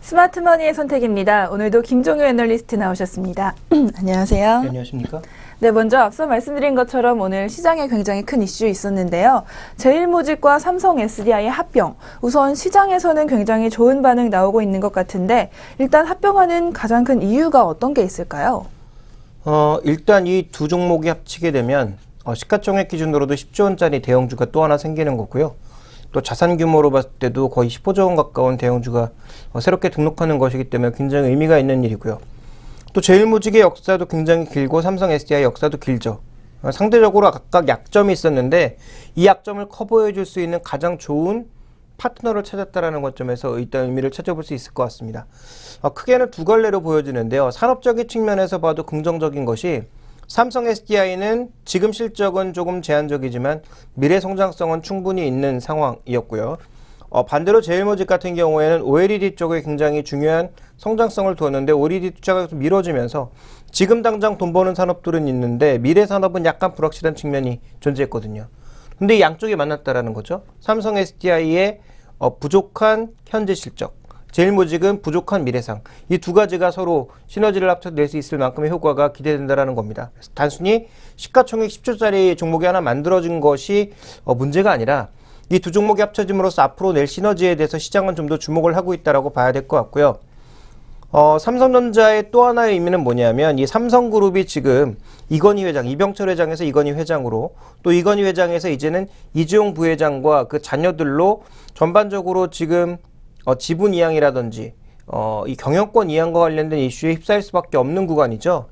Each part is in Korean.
스마트머니의 선택입니다. 오늘도 김종효 애널리스트 나오셨습니다. 안녕하세요. 네, 안녕하십니까? 네, 먼저 앞서 말씀드린 것처럼 오늘 시장에 굉장히 큰 이슈 있었는데요. 제일모직과 삼성 SDI의 합병. 우선 시장에서는 굉장히 좋은 반응 나오고 있는 것 같은데 일단 합병하는 가장 큰 이유가 어떤 게 있을까요? 일단 이 두 종목이 합치게 되면 시가총액 기준으로도 10조 원짜리 대형주가 또 하나 생기는 거고요. 또 자산 규모로 봤을 때도 거의 15조 원 가까운 대형주가 새롭게 등록하는 것이기 때문에 굉장히 의미가 있는 일이고요. 또 제일모직의 역사도 굉장히 길고 삼성 SDI 역사도 길죠. 상대적으로 각각 약점이 있었는데 이 약점을 커버해 줄 수 있는 가장 좋은 파트너를 찾았다라는 관점에서 일단 의미를 찾아볼 수 있을 것 같습니다. 크게는 두 갈래로 보여지는데요. 산업적인 측면에서 봐도 긍정적인 것이 삼성 SDI는 지금 실적은 조금 제한적이지만 미래 성장성은 충분히 있는 상황이었고요. 반대로 제일모직 같은 경우에는 OLED 쪽에 굉장히 중요한 성장성을 두었는데 OLED 투자가 미뤄지면서 지금 당장 돈 버는 산업들은 있는데 미래 산업은 약간 불확실한 측면이 존재했거든요. 근데 이 양쪽이 만났다라는 거죠. 삼성 SDI의 부족한 현재 실적, 제일모직은 부족한 미래상, 이 두 가지가 서로 시너지를 합쳐낼 수 있을 만큼의 효과가 기대된다는 겁니다. 그래서 단순히 시가총액 10조짜리 종목이 하나 만들어진 것이 문제가 아니라 이 두 종목이 합쳐짐으로써 앞으로 낼 시너지에 대해서 시장은 좀 더 주목을 하고 있다고 봐야 될 것 같고요. 삼성전자의 또 하나의 의미는 뭐냐면 이 삼성그룹이 지금 이건희 회장, 이병철 회장에서 이건희 회장으로 또 이건희 회장에서 이제는 이재용 부회장과 그 자녀들로 전반적으로 지금 지분 이양이라든지 이 경영권 이양과 관련된 이슈에 휩싸일 수밖에 없는 구간이죠.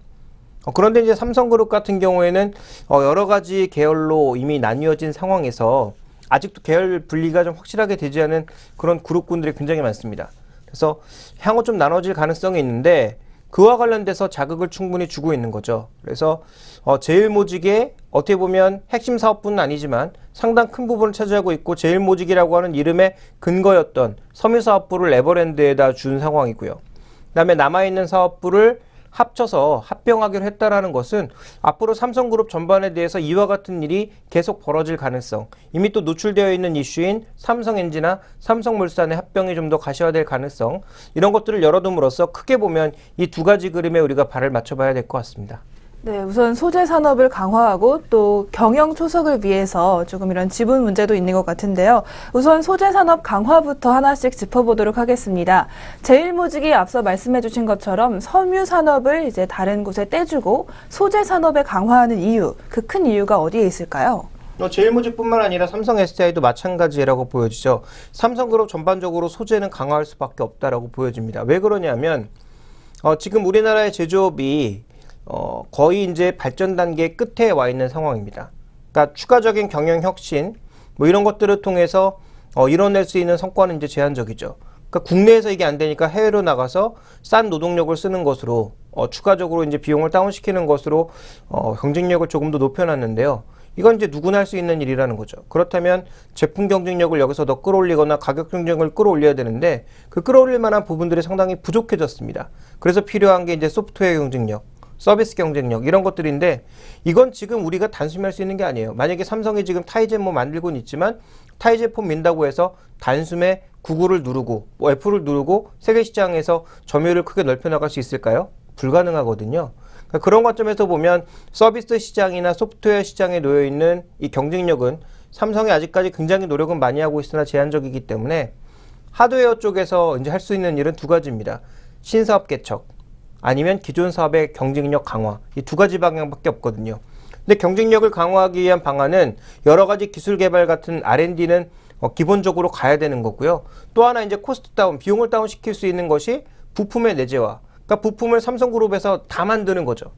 그런데 이제 삼성그룹 같은 경우에는 여러 가지 계열로 이미 나뉘어진 상황에서 아직도 계열 분리가 좀 확실하게 되지 않은 그런 그룹군들이 굉장히 많습니다. 그래서 향후 좀 나눠질 가능성이 있는데 그와 관련돼서 자극을 충분히 주고 있는 거죠. 그래서 제일모직의 어떻게 보면 핵심 사업부는 아니지만 상당 큰 부분을 차지하고 있고 제일모직이라고 하는 이름의 근거였던 섬유사업부를 에버랜드에다 준 상황이고요. 그 다음에 남아있는 사업부를 합쳐서 합병하기로 했다라는 것은 앞으로 삼성그룹 전반에 대해서 이와 같은 일이 계속 벌어질 가능성, 이미 또 노출되어 있는 이슈인 삼성엔지나 삼성물산의 합병이 좀 더 가시화될 가능성, 이런 것들을 열어둠으로써 크게 보면 이 두 가지 그림에 우리가 발을 맞춰봐야 될 것 같습니다. 네, 우선 소재 산업을 강화하고 또 경영 초석을 위해서 조금 이런 지분 문제도 있는 것 같은데요. 우선 소재 산업 강화부터 하나씩 짚어보도록 하겠습니다. 제일모직이 앞서 말씀해 주신 것처럼 섬유 산업을 이제 다른 곳에 떼주고 소재 산업에 강화하는 이유, 그 큰 이유가 어디에 있을까요? 제일모직뿐만 아니라 삼성 SDI도 마찬가지라고 보여지죠. 삼성그룹 전반적으로 소재는 강화할 수밖에 없다라고 보여집니다. 왜 그러냐면 지금 우리나라의 제조업이 거의 이제 발전 단계 끝에 와 있는 상황입니다. 그러니까 추가적인 경영 혁신 뭐 이런 것들을 통해서 이뤄낼 수 있는 성과는 이제 제한적이죠. 그러니까 국내에서 이게 안 되니까 해외로 나가서 싼 노동력을 쓰는 것으로 추가적으로 이제 비용을 다운시키는 것으로 경쟁력을 조금 더 높여놨는데요. 이건 이제 누구나 할 수 있는 일이라는 거죠. 그렇다면 제품 경쟁력을 여기서 더 끌어올리거나 가격 경쟁을 끌어올려야 되는데 그 끌어올릴 만한 부분들이 상당히 부족해졌습니다. 그래서 필요한 게 이제 소프트웨어 경쟁력, 서비스 경쟁력 이런 것들인데 이건 지금 우리가 단순히 할 수 있는 게 아니에요. 만약에 삼성이 지금 타이젠 뭐 만들고는 있지만 타이 제품 민다고 해서 단숨에 구글을 누르고 뭐 애플을 누르고 세계 시장에서 점유율을 크게 넓혀 나갈 수 있을까요? 불가능하거든요. 그러니까 그런 관점에서 보면 서비스 시장이나 소프트웨어 시장에 놓여 있는 이 경쟁력은 삼성이 아직까지 굉장히 노력은 많이 하고 있으나 제한적이기 때문에 하드웨어 쪽에서 이제 할 수 있는 일은 두 가지입니다. 신사업 개척 아니면 기존 사업의 경쟁력 강화, 이 두 가지 방향밖에 없거든요. 근데 경쟁력을 강화하기 위한 방안은 여러 가지 기술 개발 같은 R&D는 기본적으로 가야 되는 거고요. 또 하나 이제 코스트 다운, 비용을 다운시킬 수 있는 것이 부품의 내재화. 그러니까 부품을 삼성그룹에서 다 만드는 거죠.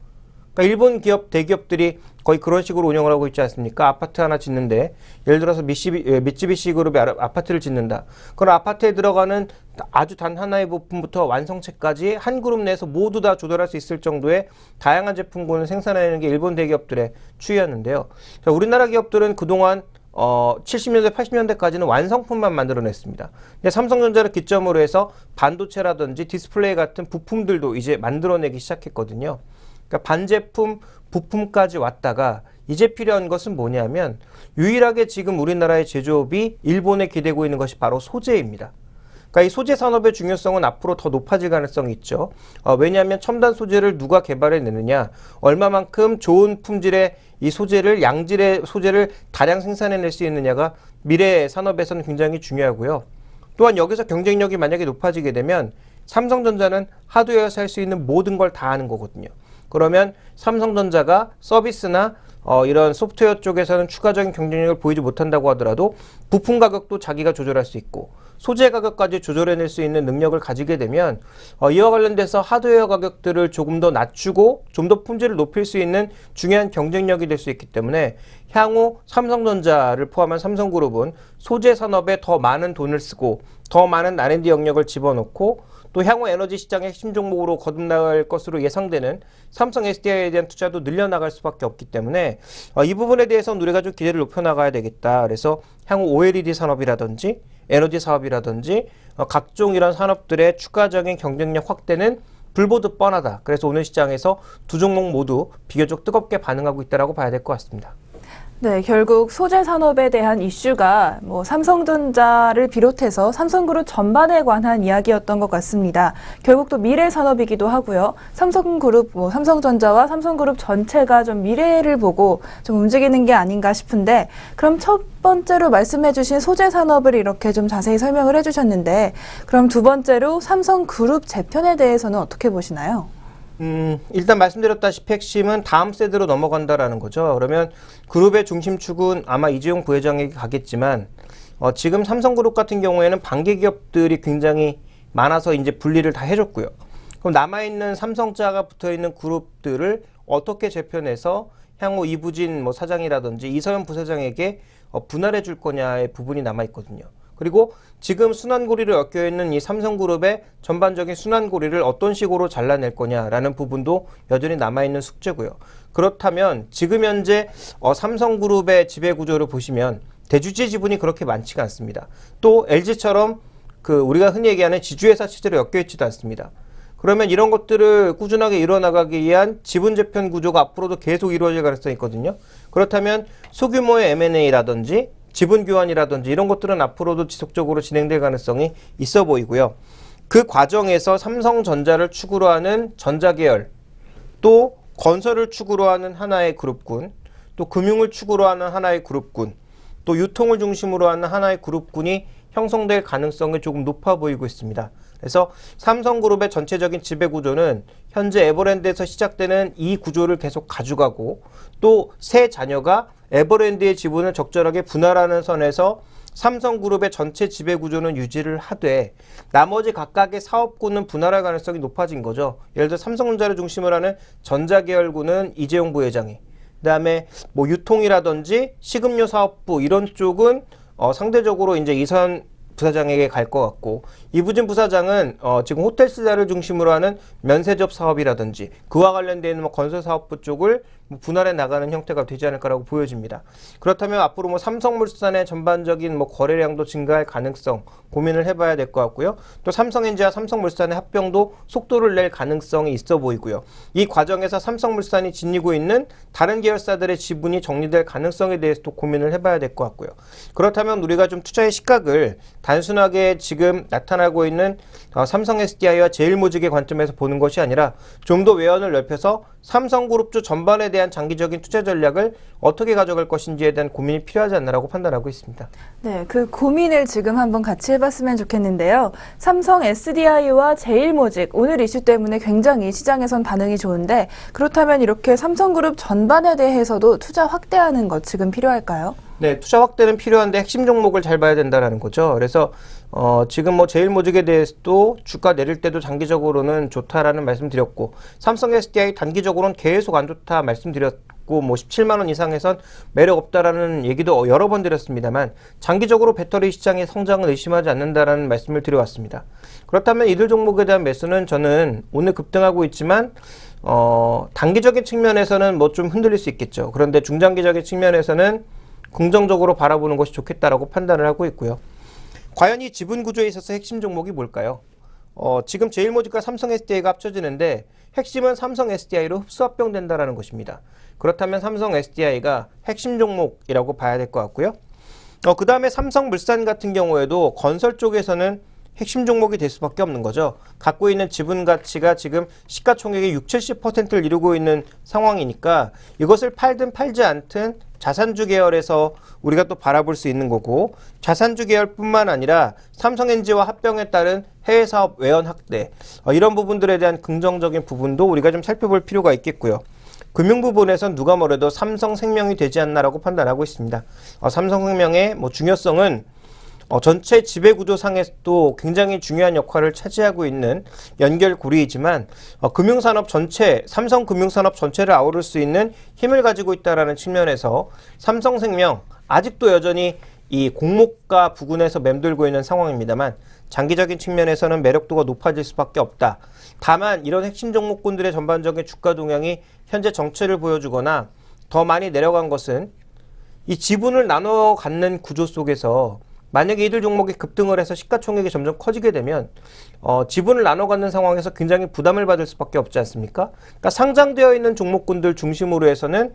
그러니까 일본 기업, 대기업들이 거의 그런 식으로 운영을 하고 있지 않습니까? 아파트 하나 짓는데 예를 들어서 미쓰비시 그룹의 아파트를 짓는다. 그럼 아파트에 들어가는 아주 단 하나의 부품부터 완성체까지 한 그룹 내에서 모두 다 조달할 수 있을 정도의 다양한 제품군을 생산해내는 게 일본 대기업들의 추이였는데요. 자, 우리나라 기업들은 그동안 70년대, 80년대까지는 완성품만 만들어냈습니다. 근데 삼성전자를 기점으로 해서 반도체라든지 디스플레이 같은 부품들도 이제 만들어내기 시작했거든요. 그러니까 반제품, 부품까지 왔다가 이제 필요한 것은 뭐냐면 유일하게 지금 우리나라의 제조업이 일본에 기대고 있는 것이 바로 소재입니다. 그러니까 그러니까 이 소재 산업의 중요성은 앞으로 더 높아질 가능성이 있죠. 왜냐하면 첨단 소재를 누가 개발해내느냐, 얼마만큼 좋은 품질의 이 소재를, 양질의 소재를 다량 생산해낼 수 있느냐가 미래 산업에서는 굉장히 중요하고요. 또한 여기서 경쟁력이 만약에 높아지게 되면 삼성전자는 하드웨어에서 할 수 있는 모든 걸 다 하는 거거든요. 그러면 삼성전자가 서비스나 이런 소프트웨어 쪽에서는 추가적인 경쟁력을 보이지 못한다고 하더라도 부품 가격도 자기가 조절할 수 있고 소재 가격까지 조절해낼 수 있는 능력을 가지게 되면 이와 관련돼서 하드웨어 가격들을 조금 더 낮추고 좀 더 품질을 높일 수 있는 중요한 경쟁력이 될 수 있기 때문에 향후 삼성전자를 포함한 삼성그룹은 소재 산업에 더 많은 돈을 쓰고 더 많은 R&D 영역을 집어넣고 또 향후 에너지 시장의 핵심 종목으로 거듭나갈 것으로 예상되는 삼성 SDI에 대한 투자도 늘려나갈 수밖에 없기 때문에 이 부분에 대해서는 우리가 좀 기대를 높여나가야 되겠다. 그래서 향후 OLED 산업이라든지 에너지 사업이라든지 각종 이런 산업들의 추가적인 경쟁력 확대는 불보듯 뻔하다. 그래서 오늘 시장에서 두 종목 모두 비교적 뜨겁게 반응하고 있다고 봐야 될 것 같습니다. 네, 결국 소재 산업에 대한 이슈가 삼성전자를 비롯해서 삼성그룹 전반에 관한 이야기였던 것 같습니다. 결국 또 미래 산업이기도 하고요. 삼성그룹, 삼성전자와 삼성그룹 전체가 좀 미래를 보고 좀 움직이는 게 아닌가 싶은데, 그럼 첫 번째로 말씀해주신 소재 산업을 이렇게 좀 자세히 설명을 해주셨는데, 그럼 두 번째로 삼성그룹 재편에 대해서는 어떻게 보시나요? 일단 말씀드렸다시피 핵심은 다음 세대로 넘어간다라는 거죠. 그러면 그룹의 중심축은 아마 이재용 부회장에게 가겠지만 지금 삼성그룹 같은 경우에는 반개 기업들이 굉장히 많아서 이제 분리를 다 해줬고요. 그럼 남아있는 삼성자가 붙어있는 그룹들을 어떻게 재편해서 향후 이부진 사장이라든지 이서연 부사장에게 분할해 줄 거냐의 부분이 남아있거든요. 그리고 지금 순환고리를 엮여있는 이 삼성그룹의 전반적인 순환고리를 어떤 식으로 잘라낼 거냐라는 부분도 여전히 남아있는 숙제고요. 그렇다면 지금 현재 삼성그룹의 지배구조를 보시면 대주주의 지분이 그렇게 많지가 않습니다. 또 LG처럼 우리가 흔히 얘기하는 지주회사 체제로 엮여있지도 않습니다. 그러면 이런 것들을 꾸준하게 이뤄나가기 위한 지분 재편 구조가 앞으로도 계속 이루어질 가능성이 있거든요. 그렇다면 소규모의 M&A라든지 지분 교환이라든지 이런 것들은 앞으로도 지속적으로 진행될 가능성이 있어 보이고요. 그 과정에서 삼성전자를 축으로 하는 전자계열, 또 건설을 축으로 하는 하나의 그룹군, 또 금융을 축으로 하는 하나의 그룹군, 또 유통을 중심으로 하는 하나의 그룹군이 형성될 가능성이 조금 높아 보이고 있습니다. 그래서 삼성그룹의 전체적인 지배구조는 현재 에버랜드에서 시작되는 이 구조를 계속 가져가고 또 새 자녀가 에버랜드의 지분을 적절하게 분할하는 선에서 삼성그룹의 전체 지배구조는 유지를 하되 나머지 각각의 사업군은 분할할 가능성이 높아진 거죠. 예를 들어 삼성전자를 중심으로 하는 전자계열군은 이재용 부회장이, 그 다음에 유통이라든지 식음료 사업부 이런 쪽은 상대적으로 이제 이선 부사장에게 갈 것 같고, 이부진 부사장은 지금 호텔시설을 중심으로 하는 면세점 사업이라든지 그와 관련되어 있는 건설 사업부 쪽을 분할해 나가는 형태가 되지 않을까라고 보여집니다. 그렇다면 앞으로 삼성물산의 전반적인 거래량도 증가할 가능성 고민을 해봐야 될 것 같고요. 또 삼성엔지와 삼성물산의 합병도 속도를 낼 가능성이 있어 보이고요. 이 과정에서 삼성물산이 지니고 있는 다른 계열사들의 지분이 정리될 가능성에 대해서도 고민을 해봐야 될 것 같고요. 그렇다면 우리가 좀 투자의 시각을 단순하게 지금 나타나고 있는 삼성 SDI와 제일모직의 관점에서 보는 것이 아니라 좀 더 외연을 넓혀서 삼성그룹주 전반에 대한 장기적인 투자 전략을 어떻게 가져갈 것인지에 대한 고민이 필요하지 않나라고 판단하고 있습니다. 네, 그 고민을 지금 한번 같이 해봤으면 좋겠는데요. 삼성 SDI와 제일모직, 오늘 이슈 때문에 굉장히 시장에선 반응이 좋은데, 그렇다면 이렇게 삼성그룹 전반에 대해서도 투자 확대하는 것 지금 필요할까요? 네, 투자 확대는 필요한데 핵심 종목을 잘 봐야 된다는 거죠. 그래서 지금 제일모직에 대해서도 주가 내릴 때도 장기적으로는 좋다라는 말씀드렸고, 삼성 SDI 단기적으로는 계속 안 좋다 말씀드렸고, 17만 원 이상에선 매력 없다라는 얘기도 여러 번 드렸습니다만, 장기적으로 배터리 시장의 성장은 의심하지 않는다라는 말씀을 드려왔습니다. 그렇다면 이들 종목에 대한 매수는 저는 오늘 급등하고 있지만 단기적인 측면에서는 좀 흔들릴 수 있겠죠. 그런데 중장기적인 측면에서는 긍정적으로 바라보는 것이 좋겠다라고 판단을 하고 있고요. 과연 이 지분 구조에 있어서 핵심 종목이 뭘까요? 지금 제일모직과 삼성 SDI가 합쳐지는데 핵심은 삼성 SDI로 흡수 합병된다라는 것입니다. 그렇다면 삼성 SDI가 핵심 종목이라고 봐야 될 것 같고요. 그 다음에 삼성물산 같은 경우에도 건설 쪽에서는 핵심 종목이 될 수밖에 없는 거죠. 갖고 있는 지분 가치가 지금 시가총액의 60-70%를 이루고 있는 상황이니까 이것을 팔든 팔지 않든 자산주 계열에서 우리가 또 바라볼 수 있는 거고, 자산주 계열뿐만 아니라 삼성NG와 합병에 따른 해외 사업 외연 확대, 이런 부분들에 대한 긍정적인 부분도 우리가 좀 살펴볼 필요가 있겠고요. 금융 부분에선 누가 뭐래도 삼성생명이 되지 않나라고 판단하고 있습니다. 삼성생명의 중요성은 전체 지배구조상에서도 굉장히 중요한 역할을 차지하고 있는 연결고리이지만 금융산업 전체, 삼성금융산업 전체를 아우를 수 있는 힘을 가지고 있다는 측면에서 삼성생명 아직도 여전히 이 공모가 부근에서 맴돌고 있는 상황입니다만 장기적인 측면에서는 매력도가 높아질 수밖에 없다. 다만 이런 핵심 종목군들의 전반적인 주가 동향이 현재 정체를 보여주거나 더 많이 내려간 것은 이 지분을 나눠 갖는 구조 속에서 만약에 이들 종목이 급등을 해서 시가총액이 점점 커지게 되면 지분을 나눠 갖는 상황에서 굉장히 부담을 받을 수밖에 없지 않습니까? 그러니까 상장되어 있는 종목군들 중심으로 해서는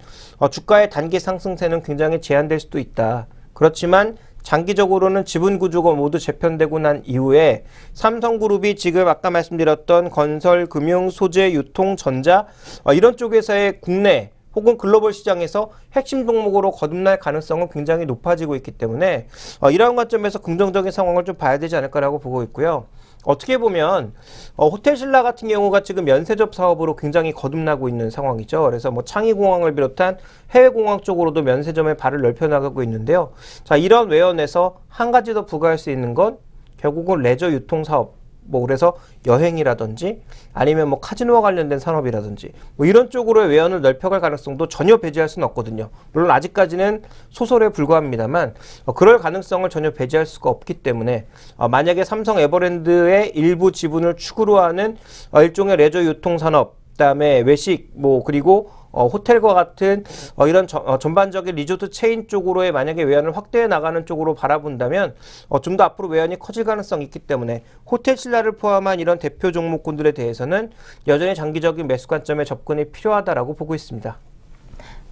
주가의 단기 상승세는 굉장히 제한될 수도 있다. 그렇지만 장기적으로는 지분 구조가 모두 재편되고 난 이후에 삼성그룹이 지금 아까 말씀드렸던 건설, 금융, 소재, 유통, 전자 이런 쪽에서의 국내 혹은 글로벌 시장에서 핵심 종목으로 거듭날 가능성은 굉장히 높아지고 있기 때문에 이러한 관점에서 긍정적인 상황을 좀 봐야 되지 않을까라고 보고 있고요. 어떻게 보면 호텔신라 같은 경우가 지금 면세점 사업으로 굉장히 거듭나고 있는 상황이죠. 그래서 창의공항을 비롯한 해외공항 쪽으로도 면세점의 발을 넓혀나가고 있는데요. 자, 이런 외연에서 한 가지 더 부과할 수 있는 건 결국은 레저 유통 사업, 그래서 여행이라든지 아니면 카지노와 관련된 산업이라든지 이런 쪽으로의 외연을 넓혀갈 가능성도 전혀 배제할 수는 없거든요. 물론 아직까지는 소설에 불과합니다만 그럴 가능성을 전혀 배제할 수가 없기 때문에 만약에 삼성 에버랜드의 일부 지분을 축으로 하는 일종의 레저 유통 산업, 그다음에 외식 그리고 호텔과 같은 이런 전반적인 리조트 체인 쪽으로의 만약에 외연을 확대해 나가는 쪽으로 바라본다면 좀 더 앞으로 외연이 커질 가능성이 있기 때문에 호텔신라를 포함한 이런 대표 종목군들에 대해서는 여전히 장기적인 매수 관점에 접근이 필요하다라고 보고 있습니다.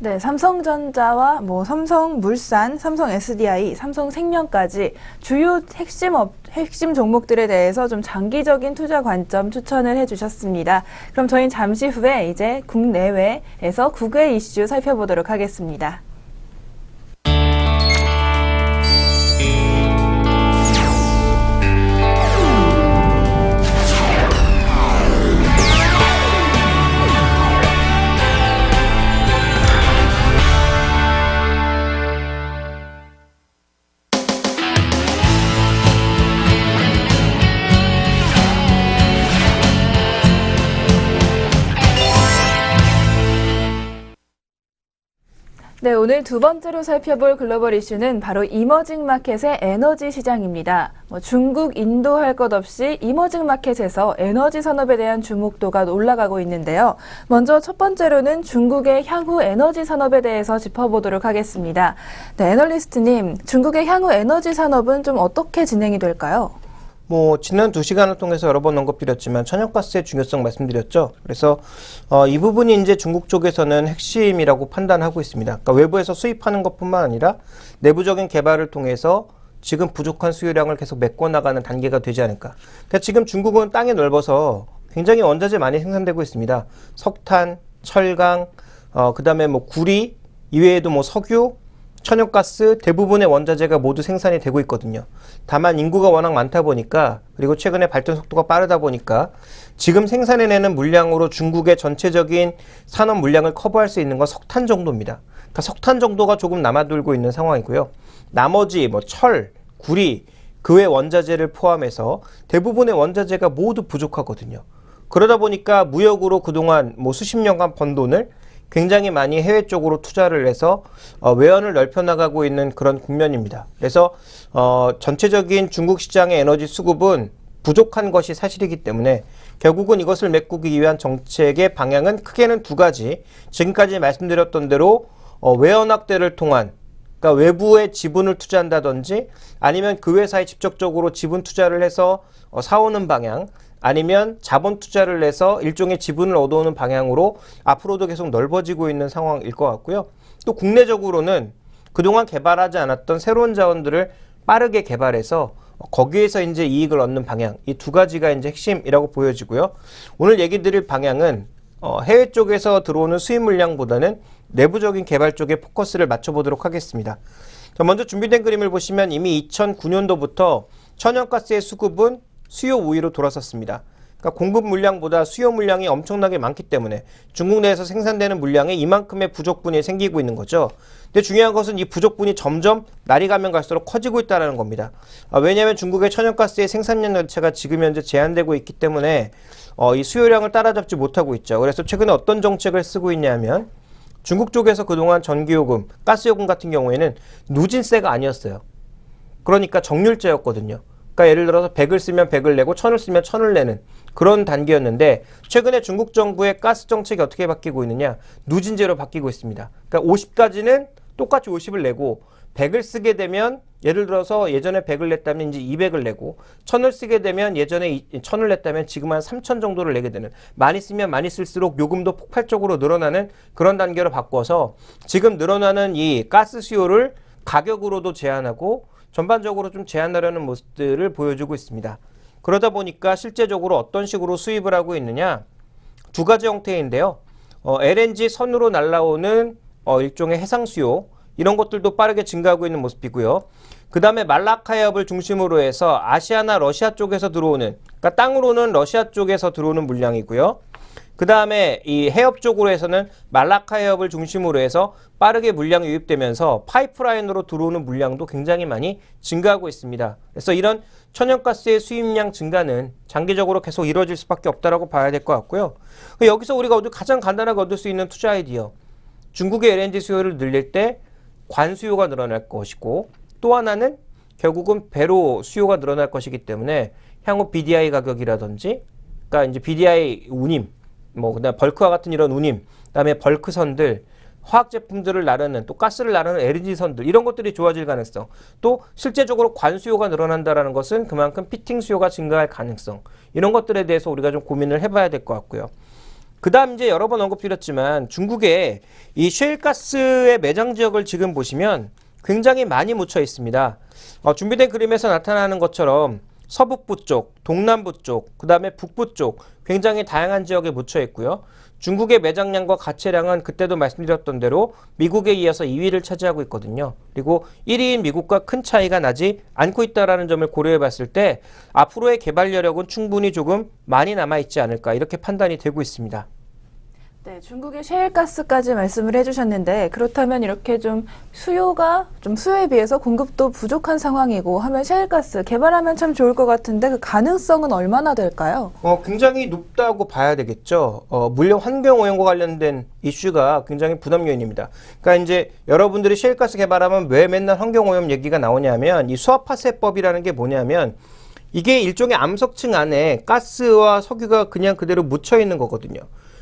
네, 삼성전자와 삼성물산, 삼성 SDI, 삼성생명까지 주요 핵심 종목들에 대해서 좀 장기적인 투자 관점 추천을 해주셨습니다. 그럼 저희는 잠시 후에 이제 국내외에서 국외 이슈 살펴보도록 하겠습니다. 네, 오늘 두 번째로 살펴볼 글로벌 이슈는 바로 이머징 마켓의 에너지 시장입니다. 중국, 인도 할 것 없이 이머징 마켓에서 에너지 산업에 대한 주목도가 올라가고 있는데요. 먼저 첫 번째로는 중국의 향후 에너지 산업에 대해서 짚어보도록 하겠습니다. 네, 애널리스트님, 중국의 향후 에너지 산업은 좀 어떻게 진행이 될까요? 지난 2시간을 통해서 여러 번 언급드렸지만 천연가스의 중요성 말씀드렸죠. 그래서 이 부분이 이제 중국 쪽에서는 핵심이라고 판단하고 있습니다. 그러니까 외부에서 수입하는 것뿐만 아니라 내부적인 개발을 통해서 지금 부족한 수요량을 계속 메꿔나가는 단계가 되지 않을까. 그러니까 지금 중국은 땅이 넓어서 굉장히 원자재 많이 생산되고 있습니다. 석탄, 철강, 그다음에 구리, 이외에도 석유, 천연가스 대부분의 원자재가 모두 생산이 되고 있거든요. 다만 인구가 워낙 많다 보니까, 그리고 최근에 발전 속도가 빠르다 보니까 지금 생산해내는 물량으로 중국의 전체적인 산업 물량을 커버할 수 있는 건 석탄 정도입니다. 그러니까 석탄 정도가 조금 남아돌고 있는 상황이고요. 나머지 철, 구리, 그 외 원자재를 포함해서 대부분의 원자재가 모두 부족하거든요. 그러다 보니까 무역으로 그동안 수십 년간 번 돈을 굉장히 많이 해외 쪽으로 투자를 해서 외연을 넓혀나가고 있는 그런 국면입니다. 그래서 전체적인 중국 시장의 에너지 수급은 부족한 것이 사실이기 때문에 결국은 이것을 메꾸기 위한 정책의 방향은 크게는 두 가지. 지금까지 말씀드렸던 대로 외연 확대를 통한, 그러니까 외부에 지분을 투자한다든지 아니면 그 회사에 직접적으로 지분 투자를 해서 사오는 방향, 아니면 자본 투자를 해서 일종의 지분을 얻어오는 방향으로 앞으로도 계속 넓어지고 있는 상황일 것 같고요. 또 국내적으로는 그동안 개발하지 않았던 새로운 자원들을 빠르게 개발해서 거기에서 이제 이익을 얻는 방향, 이 두 가지가 이제 핵심이라고 보여지고요. 오늘 얘기 드릴 방향은 해외 쪽에서 들어오는 수입 물량보다는 내부적인 개발 쪽에 포커스를 맞춰보도록 하겠습니다. 자, 먼저 준비된 그림을 보시면 이미 2009년도부터 천연가스의 수급은 수요 우위로 돌아섰습니다. 그러니까 공급 물량보다 수요 물량이 엄청나게 많기 때문에 중국 내에서 생산되는 물량에 이만큼의 부족분이 생기고 있는 거죠. 근데 중요한 것은 이 부족분이 점점 날이 가면 갈수록 커지고 있다는 겁니다. 왜냐하면 중국의 천연가스의 생산량 자체가 지금 현재 제한되고 있기 때문에 이 수요량을 따라잡지 못하고 있죠. 그래서 최근에 어떤 정책을 쓰고 있냐면 중국 쪽에서 그동안 전기요금, 가스요금 같은 경우에는 누진세가 아니었어요. 그러니까 정률제였거든요. 그러니까 예를 들어서 100을 쓰면 100을 내고 1000을 쓰면 1000을 내는 그런 단계였는데 최근에 중국 정부의 가스 정책이 어떻게 바뀌고 있느냐? 누진제로 바뀌고 있습니다. 그러니까 50까지는 똑같이 50을 내고 100을 쓰게 되면 예를 들어서 예전에 100을 냈다면 이제 200을 내고 1000을 쓰게 되면 예전에 1000을 냈다면 지금 한 3000 정도를 내게 되는 많이 쓰면 많이 쓸수록 요금도 폭발적으로 늘어나는 그런 단계로 바꿔서 지금 늘어나는 이 가스 수요를 가격으로도 제한하고 전반적으로 좀 제한하려는 모습들을 보여주고 있습니다. 그러다 보니까 실제적으로 어떤 식으로 수입을 하고 있느냐 두 가지 형태인데요. LNG 선으로 날라오는 일종의 해상 수요 이런 것들도 빠르게 증가하고 있는 모습이고요. 그 다음에 말라카 해협을 중심으로 해서 아시아나 러시아 쪽에서 들어오는 그러니까 땅으로는 러시아 쪽에서 들어오는 물량이고요. 그 다음에 이 해협 쪽으로 해서는 말라카 해협을 중심으로 해서 빠르게 물량이 유입되면서 파이프라인으로 들어오는 물량도 굉장히 많이 증가하고 있습니다. 그래서 이런 천연가스의 수입량 증가는 장기적으로 계속 이루어질 수밖에 없다라고 봐야 될 것 같고요. 여기서 우리가 가장 간단하게 얻을 수 있는 투자 아이디어. 중국의 LNG 수요를 늘릴 때 관수요가 늘어날 것이고 또 하나는 결국은 배로 수요가 늘어날 것이기 때문에 향후 BDI 가격이라든지 그러니까 이제 BDI 운임 그다음 벌크와 같은 이런 운임, 그다음에 벌크선들, 화학 제품들을 나르는 또 가스를 나르는 LNG선들 이런 것들이 좋아질 가능성. 또 실제적으로 관 수요가 늘어난다라는 것은 그만큼 피팅 수요가 증가할 가능성. 이런 것들에 대해서 우리가 좀 고민을 해봐야 될 것 같고요. 그다음 이제 여러 번 언급드렸지만 중국의 이 셰일가스의 매장 지역을 지금 보시면 굉장히 많이 묻혀 있습니다. 준비된 그림에서 나타나는 것처럼 서북부 쪽, 동남부 쪽, 그 다음에 북부 쪽 굉장히 다양한 지역에 묻혀 있고요. 중국의 매장량과 가채량은 그때도 말씀드렸던 대로 미국에 이어서 2위를 차지하고 있거든요. 그리고 1위인 미국과 큰 차이가 나지 않고 있다는 점을 고려해 봤을 때 앞으로의 개발 여력은 충분히 조금 많이 남아있지 않을까 이렇게 판단이 되고 있습니다. 네, 중국의 셰일가스까지 말씀을 해주셨는데 그렇다면 이렇게 좀 수요에 비해서 공급도 부족한 상황이고 하면 셰일가스 개발하면 참 좋을 것 같은데 그 가능성은 얼마나 될까요? 굉장히 높다고 봐야 되겠죠. 물론 환경오염과 관련된 이슈가 굉장히 부담 요인입니다. 그러니까 이제 여러분들이 셰일가스 개발하면 왜 맨날 환경오염 얘기가 나오냐면 이 수압파쇄법이라는 게 뭐냐면 이게 일종의 암석층 안에 가스와 석유가 그냥 그대로 묻혀 있는 거거든요.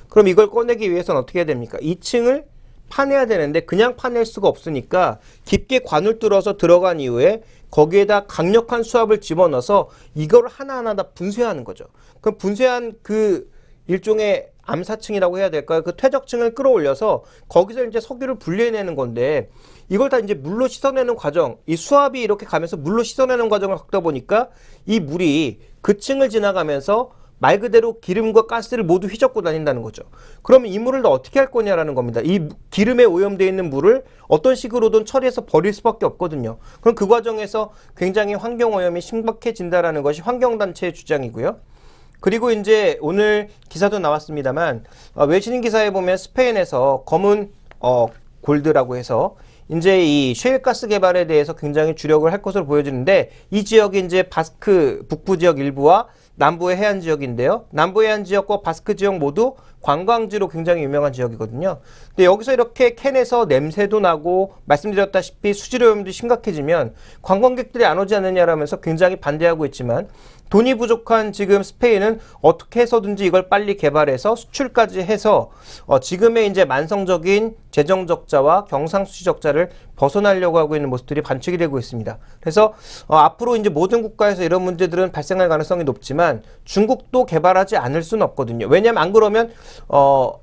그럼 이걸 꺼내기 위해서는 어떻게 해야 됩니까? 2층을 파내야 되는데 그냥 파낼 수가 없으니까 깊게 관을 뚫어서 들어간 이후에 거기에다 강력한 수압을 집어넣어서 이걸 하나하나 다 분쇄하는 거죠. 그럼 분쇄한 그 일종의 암사층이라고 해야 될까요? 그 퇴적층을 끌어올려서 거기서 이제 석유를 분리해내는 건데 이걸 다 이제 물로 씻어내는 과정, 이 수압이 이렇게 가면서 물로 씻어내는 과정을 겪다 보니까 이 물이 그 층을 지나가면서 말 그대로 기름과 가스를 모두 휘젓고 다닌다는 거죠. 그러면 이 물을 어떻게 할 거냐라는 겁니다. 이 기름에 오염되어 있는 물을 어떤 식으로든 처리해서 버릴 수밖에 없거든요. 그럼 그 과정에서 굉장히 환경오염이 심각해진다라는 것이 환경단체의 주장이고요. 그리고 이제 오늘 기사도 나왔습니다만 외신 기사에 보면 스페인에서 검은 골드라고 해서 이제 이 셰일가스 개발에 대해서 굉장히 주력을 할 것으로 보여지는데 이 지역이 이제 바스크 북부 지역 일부와 남부의 해안 지역인데요. 남부 해안 지역과 바스크 지역 모두 관광지로 굉장히 유명한 지역이거든요. 근데 여기서 이렇게 캔에서 냄새도 나고 말씀드렸다시피 수질오염도 심각해지면 관광객들이 안 오지 않느냐라면서 굉장히 반대하고 있지만 돈이 부족한 지금 스페인은 어떻게 해서든지 이걸 빨리 개발해서 수출까지 해서 지금의 이제 만성적인 재정 적자와 경상수지 적자를 벗어나려고 하고 있는 모습들이 관측이 되고 있습니다. 그래서 앞으로 이제 모든 국가에서 이런 문제들은 발생할 가능성이 높지만 중국도 개발하지 않을 수는 없거든요. 왜냐하면 안 그러면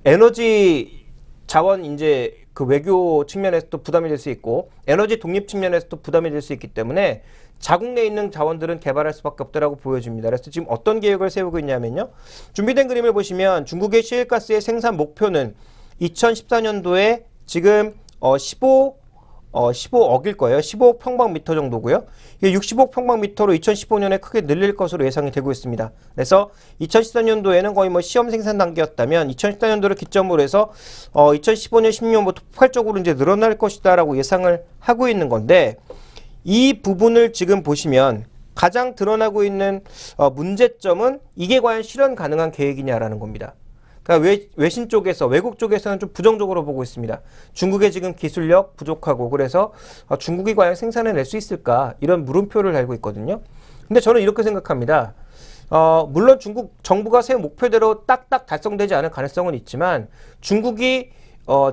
에너지 자원 이제 그 외교 측면에서도 부담이 될 수 있고 에너지 독립 측면에서도 부담이 될 수 있기 때문에 자국 내에 있는 자원들은 개발할 수밖에 없다라고 보여집니다. 그래서 지금 어떤 계획을 세우고 있냐면요. 준비된 그림을 보시면 중국의 시일가스의 생산 목표는 2014년도에 지금 15억일 거예요. 15억 평방미터 정도고요. 이게 60억 평방미터로 2015년에 크게 늘릴 것으로 예상이 되고 있습니다. 그래서 2014년도에는 거의 뭐 시험 생산 단계였다면 2014년도를 기점으로 해서 2015년, 16년부터 폭발적으로 이제 늘어날 것이다라고 예상을 하고 있는 건데 이 부분을 지금 보시면 가장 드러나고 있는 문제점은 이게 과연 실현 가능한 계획이냐라는 겁니다. 그러니까 외신 쪽에서 외국 쪽에서는 좀 부정적으로 보고 있습니다. 중국의 지금 기술력 부족하고 그래서 중국이 과연 생산해낼 수 있을까 이런 물음표를 달고 있거든요. 근데 저는 이렇게 생각합니다. 물론 중국 정부가 세운 목표대로 딱딱 달성되지 않을 가능성은 있지만 중국이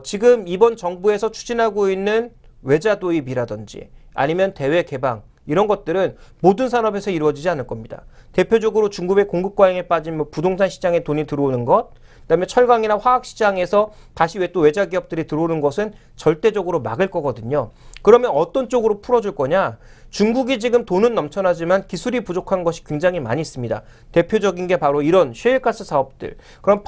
지금 이번 정부에서 추진하고 있는 외자 도입이라든지 아니면 대외 개방 이런 것들은 모든 산업에서 이루어지지 않을 겁니다. 대표적으로 중국의 공급 과잉에 빠진 뭐 부동산 시장에 돈이 들어오는 것, 그다음에 철강이나 화학 시장에서 다시 왜 또 외자 기업들이 들어오는 것은 절대적으로 막을 거거든요. 그러면 어떤 쪽으로 풀어줄 거냐? 중국이 지금 돈은 넘쳐나지만 기술이 부족한 것이 굉장히 많이 있습니다. 대표적인 게 바로 이런 셰일가스 사업들, 그런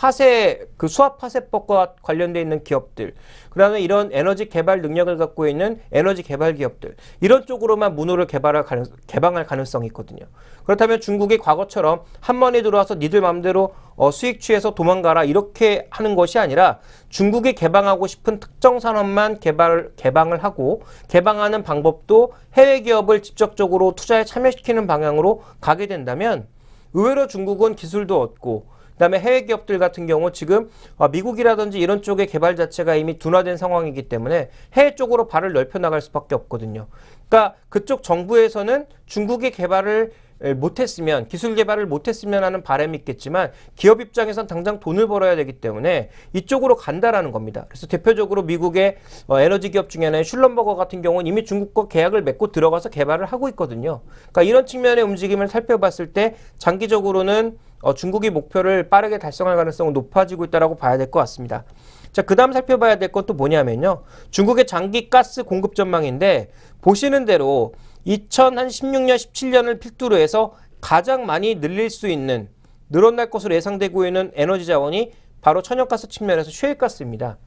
그 수압 파쇄법과 관련돼 있는 기업들, 그다음에 이런 에너지 개발 능력을 갖고 있는 에너지 개발 기업들, 이런 쪽으로만 문호를 개방할 가능성이 있거든요. 그렇다면 중국이 과거처럼 한 번에 들어와서 니들 마음대로 수익 취해서 도망가라 이렇게 하는 것이 아니라 중국이 개방하고 싶은 특정 산업만 개방을 하고 개방하는 방법도 해외 기업을 직접적으로 투자에 참여시키는 방향으로 가게 된다면 의외로 중국은 기술도 얻고 그다음에 해외 기업들 같은 경우 지금 미국이라든지 이런 쪽의 개발 자체가 이미 둔화된 상황이기 때문에 해외 쪽으로 발을 넓혀 나갈 수밖에 없거든요. 그러니까 그쪽 정부에서는 중국의 개발을 못했으면 기술 개발을 못했으면 하는 바람이 있겠지만 기업 입장에선 당장 돈을 벌어야 되기 때문에 이쪽으로 간다라는 겁니다. 그래서 대표적으로 미국의 에너지 기업 중에 하나인 슐럼버거 같은 경우는 이미 중국과 계약을 맺고 들어가서 개발을 하고 있거든요. 그러니까 이런 측면의 움직임을 살펴봤을 때 장기적으로는 중국이 목표를 빠르게 달성할 가능성은 높아지고 있다고 봐야 될 것 같습니다. 자, 그 다음 살펴봐야 될 건 또 뭐냐면요. 중국의 장기 가스 공급 전망인데 보시는 대로 2016년, 17년을 필두로 해서 가장 많이 늘어날 것으로 예상되고 있는 에너지 자원이 바로 천연가스 측면에서 셰일가스입니다.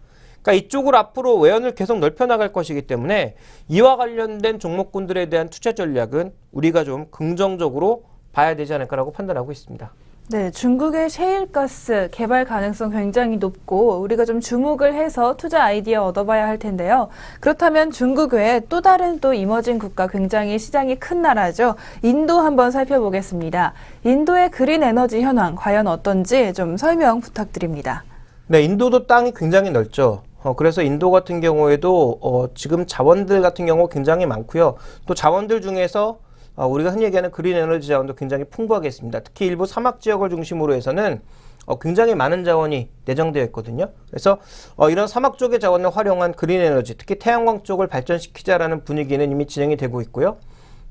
그러니까 이쪽으로 앞으로 외연을 계속 넓혀나갈 것이기 때문에 이와 관련된 종목군들에 대한 투자 전략은 우리가 좀 긍정적으로 봐야 되지 않을까라고 판단하고 있습니다. 네, 중국의 셰일가스 개발 가능성 굉장히 높고 우리가 좀 주목을 해서 투자 아이디어 얻어봐야 할 텐데요. 그렇다면 중국 외에 또 다른 또 이머징 국가 굉장히 시장이 큰 나라죠. 인도 한번 살펴보겠습니다. 인도의 그린 에너지 현황 과연 어떤지 좀 설명 부탁드립니다. 네, 인도도 땅이 굉장히 넓죠. 그래서 인도 같은 경우에도 지금 자원들 같은 경우 굉장히 많고요. 또 자원들 중에서 우리가 흔히 얘기하는 그린 에너지 자원도 굉장히 풍부하게 있습니다. 특히 일부 사막 지역을 중심으로 해서는 굉장히 많은 자원이 내정되어 있거든요. 그래서 이런 사막 쪽의 자원을 활용한 그린 에너지, 특히 태양광 쪽을 발전시키자라는 분위기는 이미 진행이 되고 있고요.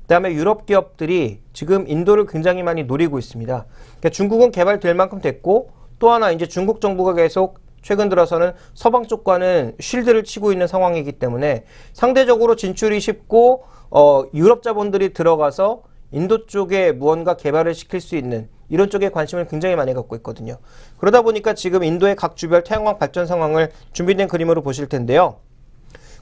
그다음에 유럽 기업들이 지금 인도를 굉장히 많이 노리고 있습니다. 그러니까 중국은 개발될 만큼 됐고 또 하나 이제 중국 정부가 계속 최근 들어서는 서방 쪽과는 쉴드를 치고 있는 상황이기 때문에 상대적으로 진출이 쉽고 유럽 자본들이 들어가서 인도 쪽에 무언가 개발을 시킬 수 있는 이런 쪽에 관심을 굉장히 많이 갖고 있거든요. 그러다 보니까 지금 인도의 각 주별 태양광 발전 상황을 준비된 그림으로 보실 텐데요.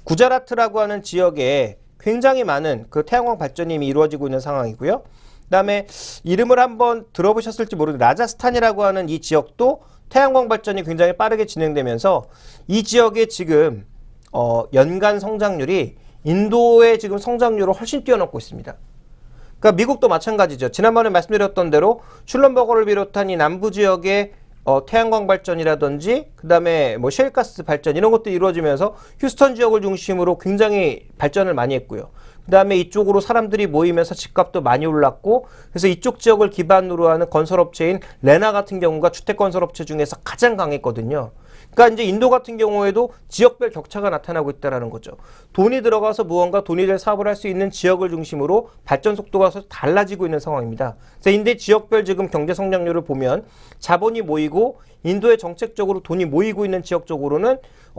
구자라트라고 하는 지역에 굉장히 많은 그 태양광 발전이 이미 이루어지고 있는 상황이고요. 그다음에 이름을 한번 들어보셨을지 모르는데 라자스탄이라고 하는 이 지역도 태양광 발전이 굉장히 빠르게 진행되면서 이 지역의 지금 연간 성장률이 인도의 지금 성장률을 훨씬 뛰어넘고 있습니다. 그러니까 미국도 마찬가지죠. 지난번에 말씀드렸던 대로 슐럼버거를 비롯한 이 남부 지역의 태양광 발전이라든지 그다음에 뭐 셰일가스 발전 이런 것도 이루어지면서 휴스턴 지역을 중심으로 굉장히 발전을 많이 했고요. 그다음에 이쪽으로 사람들이 모이면서 집값도 많이 올랐고 그래서 이쪽 지역을 기반으로 하는 건설업체인 레나 같은 경우가 주택건설업체 중에서 가장 강했거든요. 그러니까 이제 인도 같은 경우에도 지역별 격차가 나타나고 있다는 거죠. 돈이 들어가서 무언가 돈이 될 사업을 할 수 있는 지역을 중심으로 발전 속도가 달라지고 있는 상황입니다. 그래서 인도 지역별 지금 경제 성장률을 보면 자본이 모이고 인도에 정책적으로 돈이 모이고 있는 지역적으로는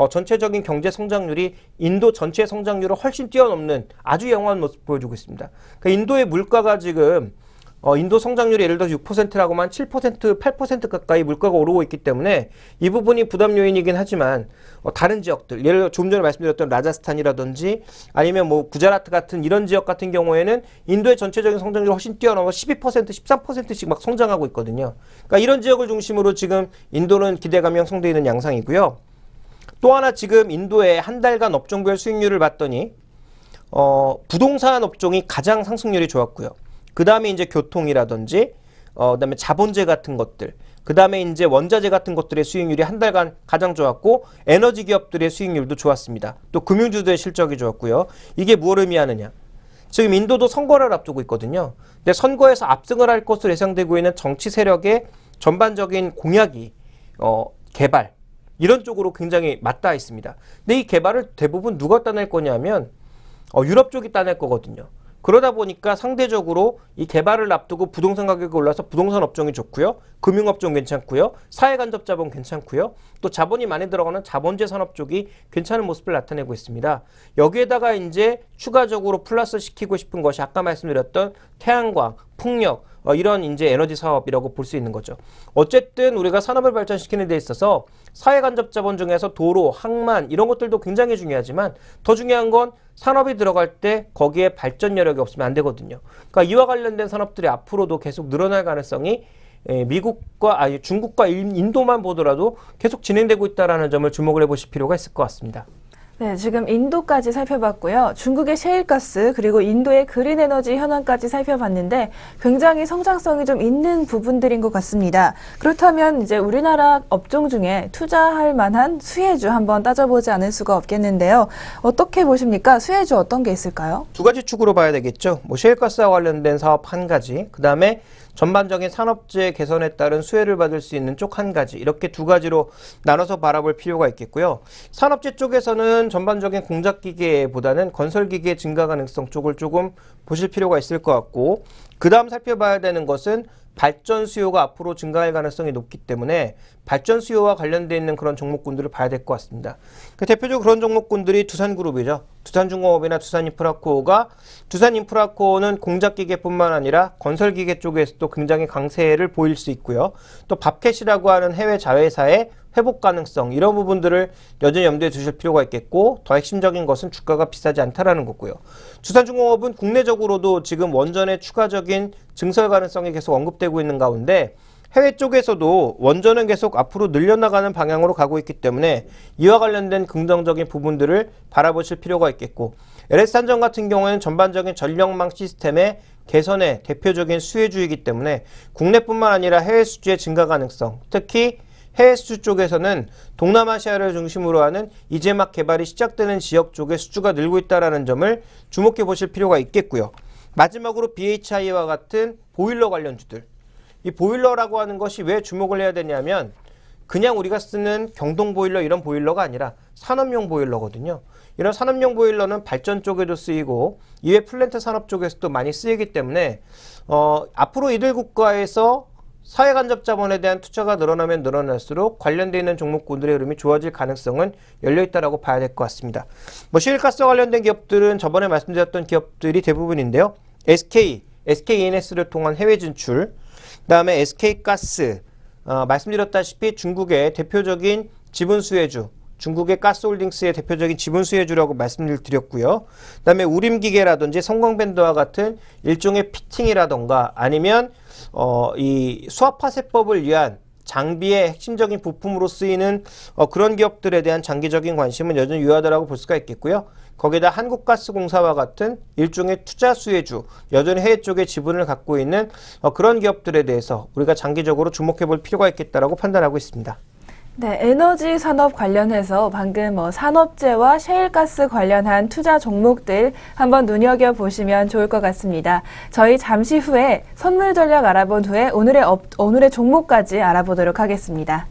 전체적인 경제 성장률이 인도 전체 성장률을 훨씬 뛰어넘는 아주 영화한 모습 보여주고 있습니다. 그러니까 인도의 물가가 지금 인도 성장률이 예를 들어서 6%라고만 7%, 8% 가까이 물가가 오르고 있기 때문에 이 부분이 부담 요인이긴 하지만 다른 지역들, 예를 들어 조금 전에 말씀드렸던 라자스탄이라든지 아니면 뭐 구자라트 같은 이런 지역 같은 경우에는 인도의 전체적인 성장률이 훨씬 뛰어넘어 12%, 13%씩 막 성장하고 있거든요. 그러니까 이런 지역을 중심으로 지금 인도는 기대감이 형성되어 있는 양상이고요. 또 하나 지금 인도의 한 달간 업종별 수익률을 봤더니 부동산 업종이 가장 상승률이 좋았고요. 그 다음에 이제 교통이라든지, 그 다음에 자본재 같은 것들, 그 다음에 이제 원자재 같은 것들의 수익률이 한 달간 가장 좋았고, 에너지 기업들의 수익률도 좋았습니다. 또 금융주들의 실적이 좋았고요. 이게 무엇을 의미하느냐? 지금 인도도 선거를 앞두고 있거든요. 근데 선거에서 압승을 할 것으로 예상되고 있는 정치 세력의 전반적인 공약이, 개발, 이런 쪽으로 굉장히 맞닿아 있습니다. 근데 이 개발을 대부분 누가 따낼 거냐면, 유럽 쪽이 따낼 거거든요. 그러다 보니까 상대적으로 이 개발을 앞두고 부동산 가격이 올라서 부동산 업종이 좋고요. 금융업종 괜찮고요. 사회간접자본 괜찮고요. 또 자본이 많이 들어가는 자본재 산업 쪽이 괜찮은 모습을 나타내고 있습니다. 여기에다가 이제 추가적으로 플러스 시키고 싶은 것이 아까 말씀드렸던 태양광, 풍력, 이런 이제 에너지 사업이라고 볼 수 있는 거죠. 어쨌든 우리가 산업을 발전시키는 데 있어서 사회간접자본 중에서 도로, 항만 이런 것들도 굉장히 중요하지만 더 중요한 건 산업이 들어갈 때 거기에 발전 여력이 없으면 안 되거든요. 그러니까 이와 관련된 산업들이 앞으로도 계속 늘어날 가능성이 중국과 인도만 보더라도 계속 진행되고 있다는 점을 주목을 해보실 필요가 있을 것 같습니다. 네, 지금 인도까지 살펴봤고요. 중국의 셰일가스 그리고 인도의 그린에너지 현황까지 살펴봤는데 굉장히 성장성이 좀 있는 부분들인 것 같습니다. 그렇다면 이제 우리나라 업종 중에 투자할 만한 수혜주 한번 따져보지 않을 수가 없겠는데요. 어떻게 보십니까? 수혜주 어떤 게 있을까요? 두 가지 축으로 봐야 되겠죠. 뭐 셰일가스와 관련된 사업 한 가지, 그 다음에 전반적인 산업재 개선에 따른 수혜를 받을 수 있는 쪽 한 가지, 이렇게 두 가지로 나눠서 바라볼 필요가 있겠고요. 산업재 쪽에서는 전반적인 공작기계보다는 건설기계 증가 가능성 쪽을 조금 보실 필요가 있을 것 같고, 그 다음 살펴봐야 되는 것은 발전 수요가 앞으로 증가할 가능성이 높기 때문에 발전 수요와 관련되어 있는 그런 종목군들을 봐야 될 것 같습니다. 대표적으로 그런 종목군들이 두산그룹이죠. 두산중공업이나 두산인프라코어가, 두산인프라코어는 공작기계뿐만 아니라 건설기계 쪽에서도 굉장히 강세를 보일 수 있고요. 또 밥캣이라고 하는 해외 자회사의 회복 가능성, 이런 부분들을 여전히 염두에 두실 필요가 있겠고, 더 핵심적인 것은 주가가 비싸지 않다라는 거고요. 두산중공업은 국내적으로도 지금 원전의 추가적인 증설 가능성이 계속 언급되고 있는 가운데 해외 쪽에서도 원전은 계속 앞으로 늘려나가는 방향으로 가고 있기 때문에 이와 관련된 긍정적인 부분들을 바라보실 필요가 있겠고, LS산전 같은 경우에는 전반적인 전력망 시스템의 개선의 대표적인 수혜주이기 때문에 국내뿐만 아니라 해외 수주의 증가 가능성, 특히 해외 수주 쪽에서는 동남아시아를 중심으로 하는 이제 막 개발이 시작되는 지역 쪽에 수주가 늘고 있다는 점을 주목해 보실 필요가 있겠고요. 마지막으로 BHI와 같은 보일러 관련주들. 이 보일러라고 하는 것이 왜 주목을 해야 되냐면 그냥 우리가 쓰는 경동 보일러 이런 보일러가 아니라 산업용 보일러거든요. 이런 산업용 보일러는 발전 쪽에도 쓰이고 이외 플랜트 산업 쪽에서도 많이 쓰이기 때문에 앞으로 이들 국가에서 사회간접자본에 대한 투자가 늘어나면 늘어날수록 관련되어 있는 종목군들의 흐름이 좋아질 가능성은 열려있다고 봐야 될 것 같습니다. 셰일가스와 관련된 기업들은 저번에 말씀드렸던 기업들이 대부분인데요. SKENS를 통한 해외 진출, 그 다음에 SK가스, 말씀드렸다시피 중국의 대표적인 지분 수혜주, 중국의 가스홀딩스의 대표적인 지분 수혜주라고 말씀을 드렸고요. 그 다음에 우림기계라든지 성광밴드와 같은 일종의 피팅이라던가 아니면 이 수압화세법을 위한 장비의 핵심적인 부품으로 쓰이는 그런 기업들에 대한 장기적인 관심은 여전히 유효하다고 볼 수가 있겠고요. 거기다 한국가스공사와 같은 일종의 투자 수혜주, 여전히 해외 쪽에 지분을 갖고 있는 그런 기업들에 대해서 우리가 장기적으로 주목해 볼 필요가 있겠다라고 판단하고 있습니다. 네, 에너지 산업 관련해서 방금 산업재와 셰일가스 관련한 투자 종목들 한번 눈여겨보시면 좋을 것 같습니다. 저희 잠시 후에 선물 전략 알아본 후에 오늘의 종목까지 알아보도록 하겠습니다.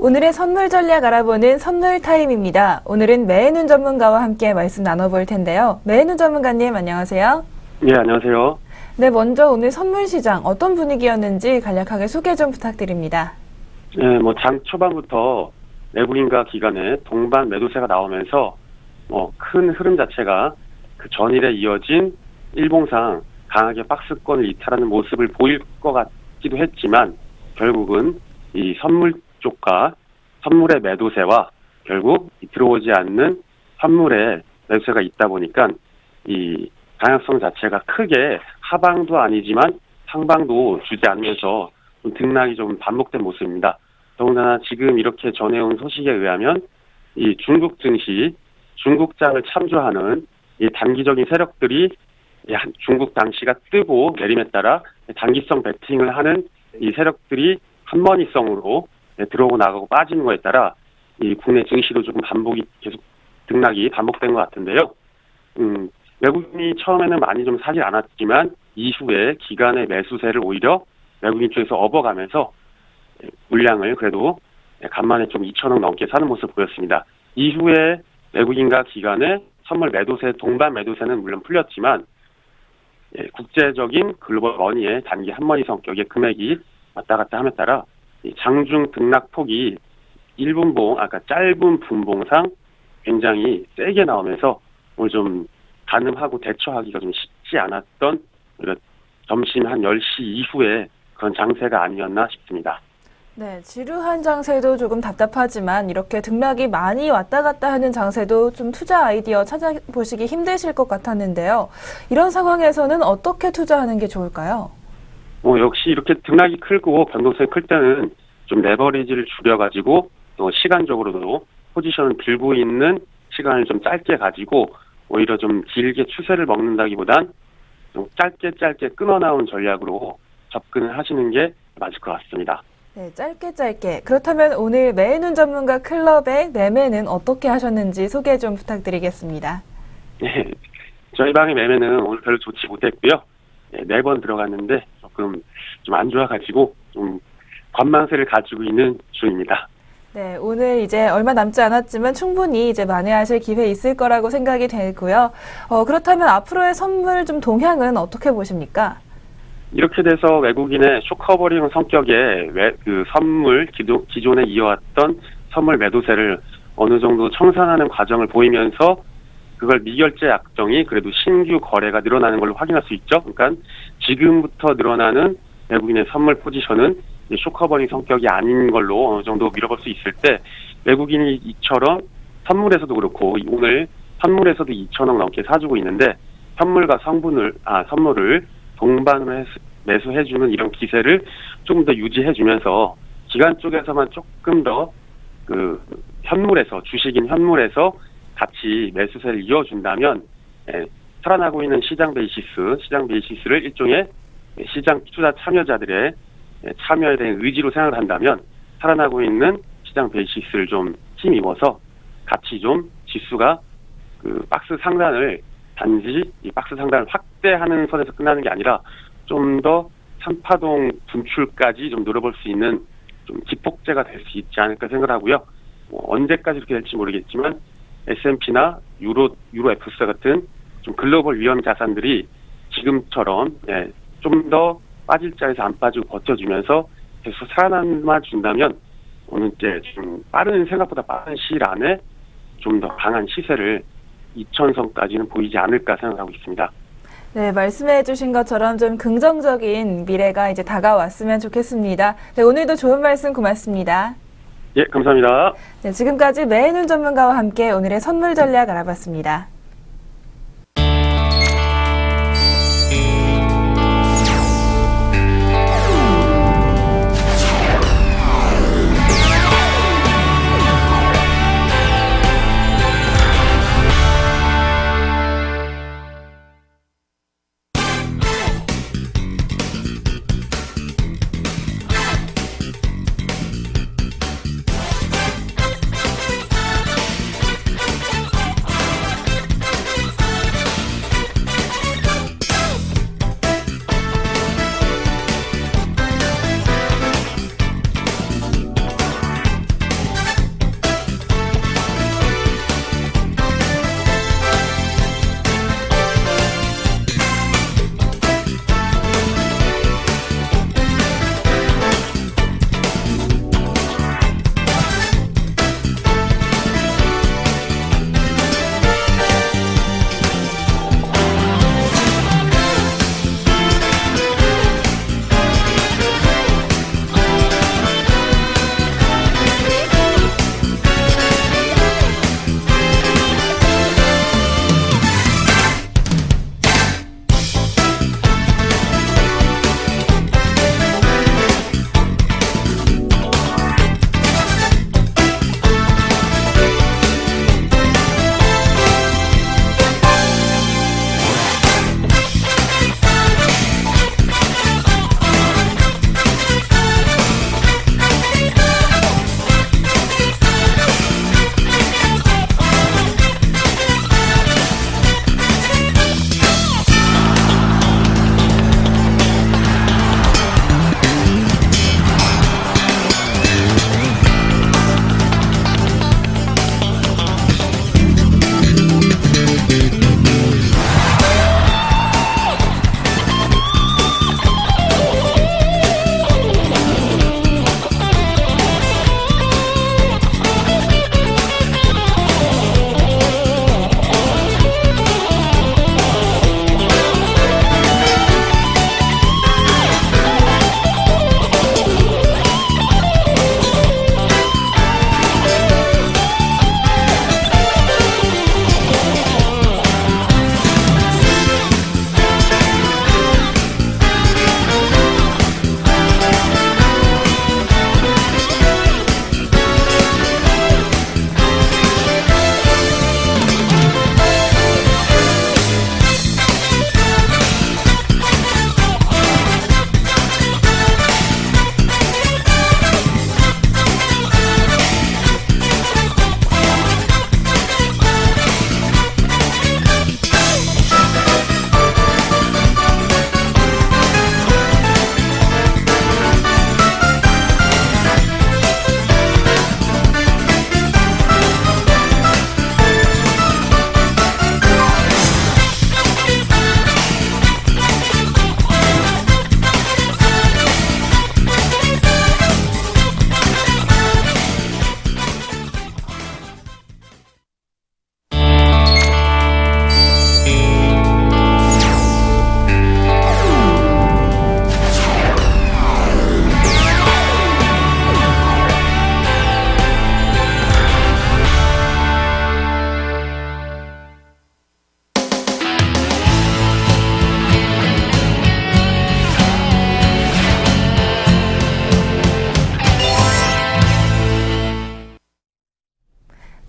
오늘의 선물 전략 알아보는 선물 타임입니다. 오늘은 매해눈 전문가와 함께 말씀 나눠볼 텐데요. 매해눈 전문가님 안녕하세요. 네, 안녕하세요. 네, 먼저 오늘 선물 시장 어떤 분위기였는지 간략하게 소개 좀 부탁드립니다. 네, 장 초반부터 외국인과 기관의 동반 매도세가 나오면서 큰 흐름 자체가 그 전일에 이어진 일봉상 강하게 박스권을 이탈하는 모습을 보일 것 같기도 했지만 결국은 이 선물 쪽과 선물의 매도세와 결국 들어오지 않는 선물의 매도세가 있다 보니까 이 방향성 자체가 크게 하방도 아니지만 상방도 주지 않으면서 좀 등락이 좀 반복된 모습입니다. 더군다나 지금 이렇게 전해온 소식에 의하면 이 중국 증시, 중국장을 참조하는 이 단기적인 세력들이 중국 당시가 뜨고 내림에 따라 단기성 베팅을 하는 이 세력들이 한머니성으로 들어오고 나가고 빠지는 거에 따라 이 국내 증시도 조금 계속 등락이 반복된 것 같은데요. 외국인이 처음에는 많이 좀 사지 않았지만 이후에 기관의 매수세를 오히려 외국인 쪽에서 업어가면서 물량을 그래도 간만에 좀 2천억 넘게 사는 모습 보였습니다. 이후에 외국인과 기관의 선물 매도세, 동반 매도세는 물론 풀렸지만 국제적인 글로벌 머니의 단기 한머니 성격의 금액이 왔다 갔다 함에 따라 장중 등락폭이 짧은 분봉상 굉장히 세게 나오면서 오늘 좀 가늠하고 대처하기가 좀 쉽지 않았던 점심 한 10시 이후에 그런 장세가 아니었나 싶습니다. 네, 지루한 장세도 조금 답답하지만 이렇게 등락이 많이 왔다 갔다 하는 장세도 좀 투자 아이디어 찾아보시기 힘드실 것 같았는데요. 이런 상황에서는 어떻게 투자하는 게 좋을까요? 역시 이렇게 등락이 크고 변동성이 클 때는 좀 레버리지를 줄여가지고 또 시간적으로도 포지션을 들고 있는 시간을 좀 짧게 가지고 오히려 좀 길게 추세를 먹는다기보단 좀 짧게 끊어나온 전략으로 접근을 하시는 게 맞을 것 같습니다. 네, 짧게. 그렇다면 오늘 매해눈 전문가 클럽의 매매는 어떻게 하셨는지 소개 좀 부탁드리겠습니다. 네, 저희 방의 매매는 오늘 별로 좋지 못했고요. 네 번 들어갔는데 조금 좀 안 좋아가지고 좀 관망세를 가지고 있는 중입니다. 네, 오늘 이제 얼마 남지 않았지만 충분히 이제 만회하실 기회 있을 거라고 생각이 되고요. 그렇다면 앞으로의 선물 좀 동향은 어떻게 보십니까? 이렇게 돼서 외국인의 쇼커버링 성격의 선물, 기존에 이어왔던 선물 매도세를 어느 정도 청산하는 과정을 보이면서 그걸 미결제 약정이 그래도 신규 거래가 늘어나는 걸로 확인할 수 있죠. 그러니까 지금부터 늘어나는 외국인의 선물 포지션은 쇼커버링 성격이 아닌 걸로 어느 정도 밀어볼 수 있을 때 외국인이 이처럼 선물에서도 그렇고 오늘 선물에서도 2천억 넘게 사주고 있는데 선물과 선물을 동반으로 매수해주는 이런 기세를 조금 더 유지해주면서 기관 쪽에서만 조금 더 주식인 현물에서 같이 매수세를 이어준다면 살아나고 있는 시장 베이시스를 일종의 시장 투자 참여자들의 참여에 대한 의지로 생각을 한다면 살아나고 있는 시장 베이시스를 좀 힘입어서 같이 좀 지수가 박스 상단을 단지 이 박스 상단을 확대하는 선에서 끝나는 게 아니라 좀 더 3파동 분출까지 좀 노려볼 수 있는 좀 기폭제가 될 수 있지 않을까 생각하고요. 언제까지 이렇게 될지 모르겠지만 S&P나 유로 FX 같은 좀 글로벌 위험 자산들이 지금처럼 좀 더 빠질 자리에서 안 빠지고 버텨주면서 계속 살아남아 준다면 오늘 이제 좀 생각보다 빠른 시일 안에 좀 더 강한 시세를 2,000선까지는 보이지 않을까 생각하고 있습니다. 네, 말씀해 주신 것처럼 좀 긍정적인 미래가 이제 다가왔으면 좋겠습니다. 네, 오늘도 좋은 말씀 고맙습니다. 예, 감사합니다. 네, 지금까지 매해눈 전문가와 함께 오늘의 선물 전략 알아봤습니다.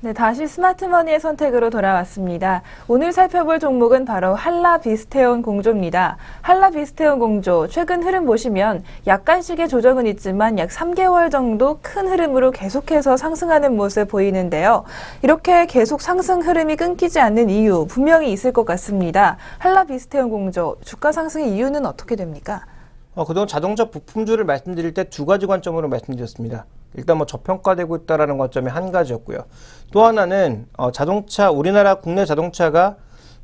네, 다시 스마트머니의 선택으로 돌아왔습니다. 오늘 살펴볼 종목은 바로 한라비스테온 공조입니다. 한라비스테온 공조, 최근 흐름 보시면 약간씩의 조정은 있지만 약 3개월 정도 큰 흐름으로 계속해서 상승하는 모습 보이는데요. 이렇게 계속 상승 흐름이 끊기지 않는 이유 분명히 있을 것 같습니다. 한라비스테온 공조, 주가 상승의 이유는 어떻게 됩니까? 그동안 자동차 부품주를 말씀드릴 때 두 가지 관점으로 말씀드렸습니다. 일단 뭐 저평가되고 있다라는 관점이 한 가지였고요. 또 하나는 우리나라 국내 자동차가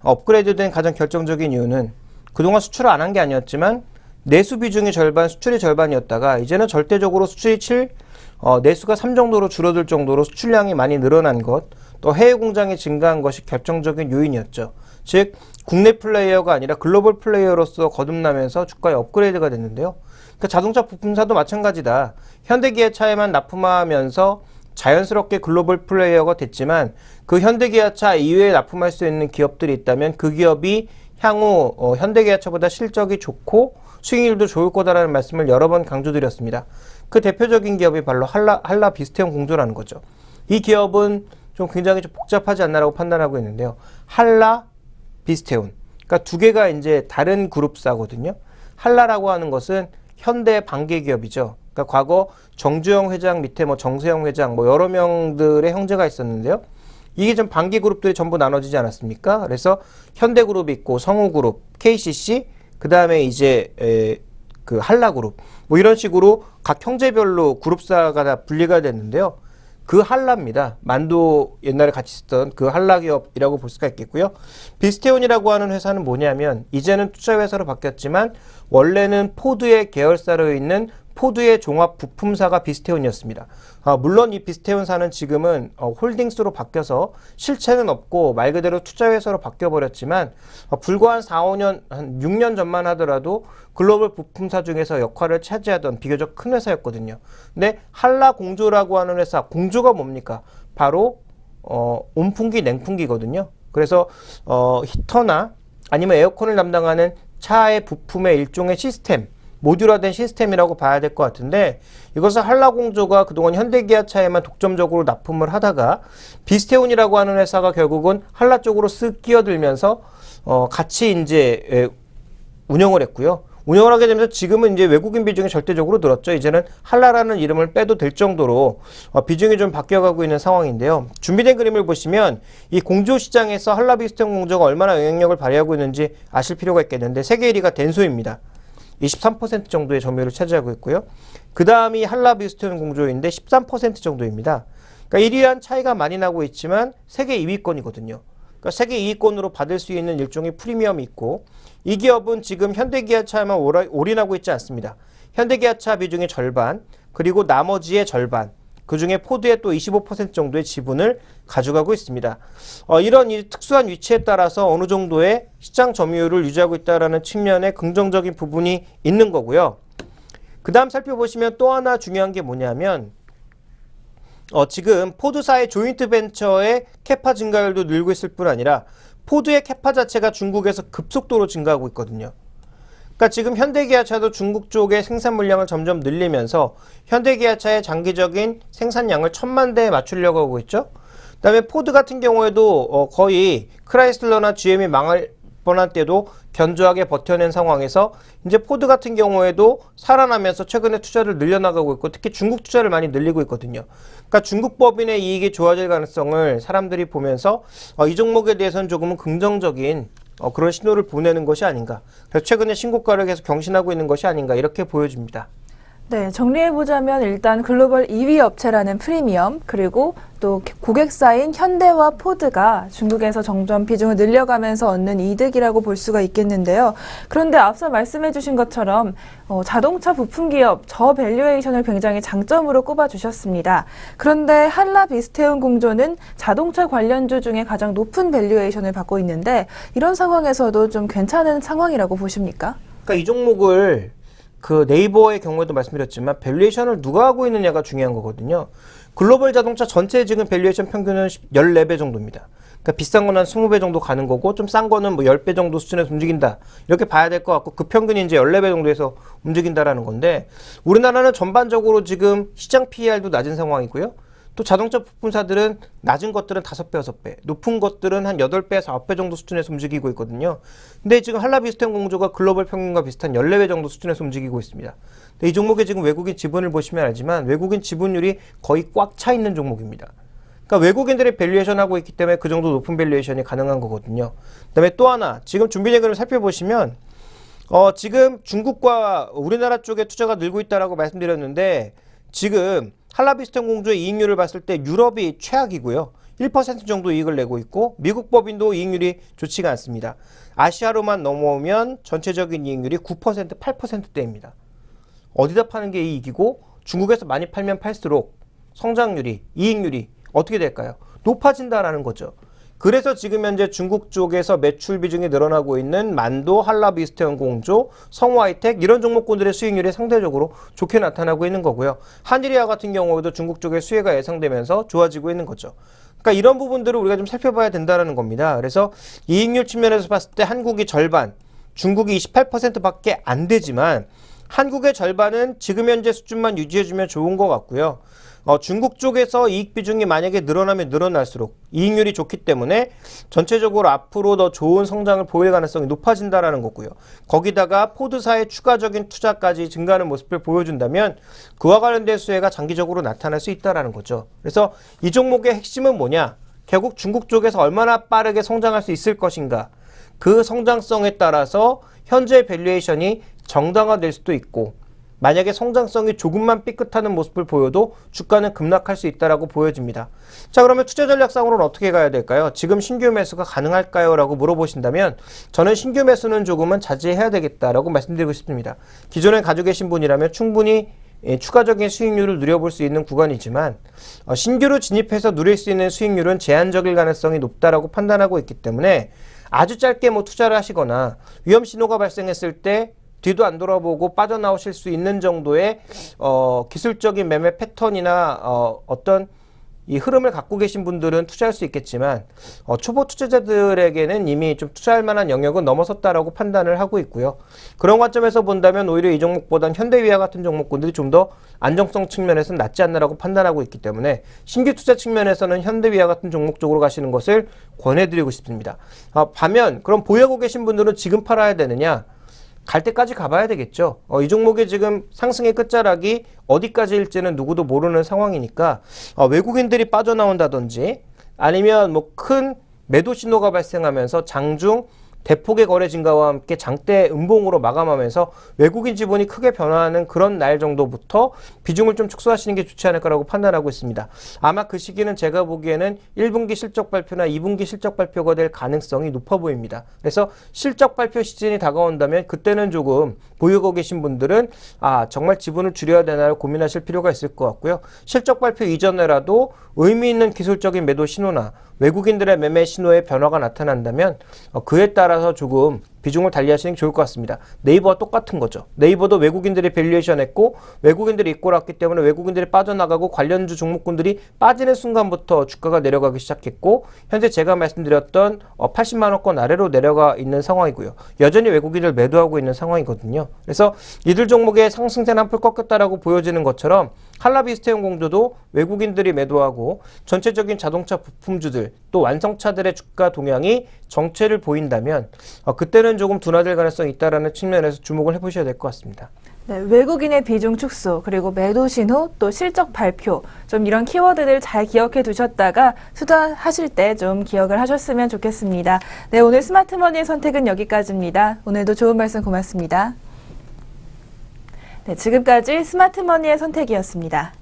업그레이드된 가장 결정적인 이유는 그동안 수출을 안 한 게 아니었지만 내수 비중이 절반, 수출이 절반이었다가 이제는 절대적으로 수출이 내수가 3 정도로 줄어들 정도로 수출량이 많이 늘어난 것, 또 해외 공장이 증가한 것이 결정적인 요인이었죠. 즉 국내 플레이어가 아니라 글로벌 플레이어로서 거듭나면서 주가의 업그레이드가 됐는데요. 그 자동차 부품사도 마찬가지다. 현대기아차에만 납품하면서 자연스럽게 글로벌 플레이어가 됐지만 그 현대기아차 이외에 납품할 수 있는 기업들이 있다면 그 기업이 향후 현대기아차보다 실적이 좋고 수익률도 좋을 거다라는 말씀을 여러 번 강조드렸습니다. 그 대표적인 기업이 바로 한라비스테온 공조라는 거죠. 이 기업은 좀 굉장히 좀 복잡하지 않나라고 판단하고 있는데요. 한라비스테온, 그러니까 두 개가 이제 다른 그룹사거든요. 한라라고 하는 것은 현대 반개 기업이죠. 그러니까 과거 정주영 회장 밑에 뭐 정세영 회장 뭐 여러 명들의 형제가 있었는데요. 이게 좀 반개 그룹들이 전부 나눠지지 않았습니까? 그래서 현대그룹이 있고 성우그룹, KCC, 그 다음에 이제 그 한라그룹 뭐 이런 식으로 각 형제별로 그룹사가 다 분리가 됐는데요. 그 한라입니다. 만도 옛날에 같이 쓰던 그 한라 기업이라고 볼 수가 있겠고요. 비스테온이라고 하는 회사는 뭐냐면 이제는 투자회사로 바뀌었지만 원래는 포드의 계열사로 있는 포드의 종합 부품사가 비스테온이었습니다. 물론 이 비스테온사는 지금은 홀딩스로 바뀌어서 실체는 없고 말 그대로 투자회사로 바뀌어버렸지만 불과 한 4, 5년, 한 6년 전만 하더라도 글로벌 부품사 중에서 역할을 차지하던 비교적 큰 회사였거든요. 근데 한라공조라고 하는 회사, 공조가 뭡니까? 바로 온풍기, 냉풍기거든요. 그래서 히터나 아니면 에어컨을 담당하는 차의 부품의 일종의 시스템, 모듈화된 시스템이라고 봐야 될 것 같은데 이것을 한라공조가 그동안 현대기아차에만 독점적으로 납품을 하다가 비스테온이라고 하는 회사가 결국은 한라 쪽으로 쓱 끼어들면서 같이 이제 운영을 했고요. 운영을 하게 되면서 지금은 이제 외국인 비중이 절대적으로 늘었죠. 이제는 한라라는 이름을 빼도 될 정도로 비중이 좀 바뀌어가고 있는 상황인데요. 준비된 그림을 보시면 이 공조 시장에서 한라비스테온 공조가 얼마나 영향력을 발휘하고 있는지 아실 필요가 있겠는데 세계 1위가 덴소입니다. 23% 정도의 점유율을 차지하고 있고요. 그 다음이 한라비스테온 공조인데 13% 정도입니다. 그러니까 1위랑 차이가 많이 나고 있지만 세계 2위권이거든요. 그러니까 세계 2위권으로 받을 수 있는 일종의 프리미엄이 있고 이 기업은 지금 현대기아차에만 올인하고 있지 않습니다. 현대기아차 비중의 절반, 그리고 나머지의 절반, 그 중에 포드의 또 25% 정도의 지분을 가져가고 있습니다. 이런 이 특수한 위치에 따라서 어느 정도의 시장 점유율을 유지하고 있다는 측면에 긍정적인 부분이 있는 거고요. 그 다음 살펴보시면 또 하나 중요한 게 뭐냐면 지금 포드사의 조인트 벤처의 캐파 증가율도 늘고 있을 뿐 아니라 포드의 캐파 자체가 중국에서 급속도로 증가하고 있거든요. 그러니까 지금 현대기아차도 중국 쪽의 생산 물량을 점점 늘리면서 현대기아차의 장기적인 생산량을 1000만 대에 맞추려고 하고 있죠. 그다음에 포드 같은 경우에도 거의 크라이슬러나 GM이 망할 뻔한 때도 견조하게 버텨낸 상황에서 이제 포드 같은 경우에도 살아나면서 최근에 투자를 늘려나가고 있고 특히 중국 투자를 많이 늘리고 있거든요. 그러니까 중국 법인의 이익이 좋아질 가능성을 사람들이 보면서 이 종목에 대해서는 조금은 긍정적인 그런 신호를 보내는 것이 아닌가. 그래서 최근에 신고가를 계속 경신하고 있는 것이 아닌가 이렇게 보여집니다. 네, 정리해보자면 일단 글로벌 2위 업체라는 프리미엄, 그리고 또 고객사인 현대와 포드가 중국에서 점점 비중을 늘려가면서 얻는 이득이라고 볼 수가 있겠는데요. 그런데 앞서 말씀해주신 것처럼 자동차 부품기업 저밸류에이션을 굉장히 장점으로 꼽아주셨습니다. 그런데 한라비스테온 공조는 자동차 관련주 중에 가장 높은 밸류에이션을 받고 있는데 이런 상황에서도 좀 괜찮은 상황이라고 보십니까? 그러니까 이 종목을 그 네이버의 경우에도 말씀드렸지만 밸류에이션을 누가 하고 있느냐가 중요한 거거든요. 글로벌 자동차 전체 지금 밸류에이션 평균은 14배 정도입니다. 그러니까 비싼 거는 한 20배 정도 가는 거고 좀 싼 거는 뭐 10배 정도 수준에서 움직인다. 이렇게 봐야 될 것 같고 그 평균이 이제 14배 정도에서 움직인다라는 건데 우리나라는 전반적으로 지금 시장 PER도 낮은 상황이고요. 또 자동차 부품사들은 낮은 것들은 5배, 6배, 높은 것들은 한 8배에서 9배 정도 수준에서 움직이고 있거든요. 근데 지금 한라비스템 공조가 글로벌 평균과 비슷한 14배 정도 수준에서 움직이고 있습니다. 근데 이 종목에 지금 외국인 지분을 보시면 알지만 외국인 지분율이 거의 꽉 차 있는 종목입니다. 그러니까 외국인들의 밸류에이션 하고 있기 때문에 그 정도 높은 밸류에이션이 가능한 거거든요. 그다음에 또 하나, 지금 준비대금을 살펴보시면 지금 중국과 우리나라 쪽에 투자가 늘고 있다라고 말씀드렸는데 지금 한라비스템 공조의 이익률을 봤을 때 유럽이 최악이고요. 1% 정도 이익을 내고 있고 미국 법인도 이익률이 좋지가 않습니다. 아시아로만 넘어오면 전체적인 이익률이 9%, 8%대입니다. 어디다 파는 게 이익이고 중국에서 많이 팔면 팔수록 성장률이, 이익률이 어떻게 될까요? 높아진다라는 거죠. 그래서 지금 현재 중국 쪽에서 매출 비중이 늘어나고 있는 만도, 한라비스템 공조, 성화이텍 이런 종목군들의 수익률이 상대적으로 좋게 나타나고 있는 거고요. 한일이아 같은 경우에도 중국 쪽의 수혜가 예상되면서 좋아지고 있는 거죠. 그러니까 이런 부분들을 우리가 좀 살펴봐야 된다는 겁니다. 그래서 이익률 측면에서 봤을 때 한국이 절반, 중국이 28%밖에 안 되지만 한국의 절반은 지금 현재 수준만 유지해주면 좋은 것 같고요. 중국 쪽에서 이익 비중이 만약에 늘어나면 늘어날수록 이익률이 좋기 때문에 전체적으로 앞으로 더 좋은 성장을 보일 가능성이 높아진다라는 거고요. 거기다가 포드사의 추가적인 투자까지 증가하는 모습을 보여준다면 그와 관련된 수혜가 장기적으로 나타날 수 있다라는 거죠. 그래서 이 종목의 핵심은 뭐냐? 결국 중국 쪽에서 얼마나 빠르게 성장할 수 있을 것인가? 그 성장성에 따라서 현재 밸류에이션이 정당화될 수도 있고 만약에 성장성이 조금만 삐끗하는 모습을 보여도 주가는 급락할 수 있다라고 보여집니다. 자, 그러면 투자 전략상으로는 어떻게 가야 될까요? 지금 신규 매수가 가능할까요? 라고 물어보신다면 저는 신규 매수는 조금은 자제해야 되겠다라고 말씀드리고 싶습니다. 기존에 가지고 계신 분이라면 충분히 추가적인 수익률을 누려볼 수 있는 구간이지만 신규로 진입해서 누릴 수 있는 수익률은 제한적일 가능성이 높다라고 판단하고 있기 때문에 아주 짧게 투자를 하시거나 위험 신호가 발생했을 때 뒤도 안 돌아보고 빠져나오실 수 있는 정도의 기술적인 매매 패턴이나 어떤 이 흐름을 갖고 계신 분들은 투자할 수 있겠지만 초보 투자자들에게는 이미 좀 투자할 만한 영역은 넘어섰다라고 판단을 하고 있고요. 그런 관점에서 본다면 오히려 이 종목보다는 현대위아 같은 종목군들이 좀 더 안정성 측면에서는 낫지 않나라고 판단하고 있기 때문에 신규 투자 측면에서는 현대위아 같은 종목 쪽으로 가시는 것을 권해드리고 싶습니다. 반면 그럼 보유하고 계신 분들은 지금 팔아야 되느냐? 갈 때까지 가봐야 되겠죠. 이 종목의 지금 상승의 끝자락이 어디까지일지는 누구도 모르는 상황이니까 외국인들이 빠져나온다든지 아니면 큰 매도 신호가 발생하면서 장중 대폭의 거래 증가와 함께 장대 음봉으로 마감하면서 외국인 지분이 크게 변화하는 그런 날 정도부터 비중을 좀 축소하시는 게 좋지 않을까라고 판단하고 있습니다. 아마 그 시기는 제가 보기에는 1분기 실적 발표나 2분기 실적 발표가 될 가능성이 높아 보입니다. 그래서 실적 발표 시즌이 다가온다면 그때는 조금 보유고 계신 분들은 정말 지분을 줄여야 되나를 고민하실 필요가 있을 것 같고요. 실적 발표 이전에라도 의미 있는 기술적인 매도 신호나 외국인들의 매매 신호의 변화가 나타난다면 그에 따라서 조금 비중을 달리하시는 게 좋을 것 같습니다. 네이버와 똑같은 거죠. 네이버도 외국인들이 밸류에이션 했고 외국인들이 이끌었기 때문에 외국인들이 빠져나가고 관련주 종목군들이 빠지는 순간부터 주가가 내려가기 시작했고 현재 제가 말씀드렸던 80만 원권 아래로 내려가 있는 상황이고요. 여전히 외국인을 매도하고 있는 상황이거든요. 그래서 이들 종목의 상승세는 한풀 꺾였다라고 보여지는 것처럼 한라비스템 공조도 외국인들이 매도하고 전체적인 자동차 부품주들 또 완성차들의 주가 동향이 정체를 보인다면 그때는 조금 둔화될 가능성이 있다는 측면에서 주목을 해보셔야 될 것 같습니다. 네, 외국인의 비중 축소, 그리고 매도 신호, 또 실적 발표, 좀 이런 키워드들 잘 기억해 두셨다가 투자하실 때 좀 기억을 하셨으면 좋겠습니다. 네, 오늘 스마트머니의 선택은 여기까지입니다. 오늘도 좋은 말씀 고맙습니다. 네, 지금까지 스마트머니의 선택이었습니다.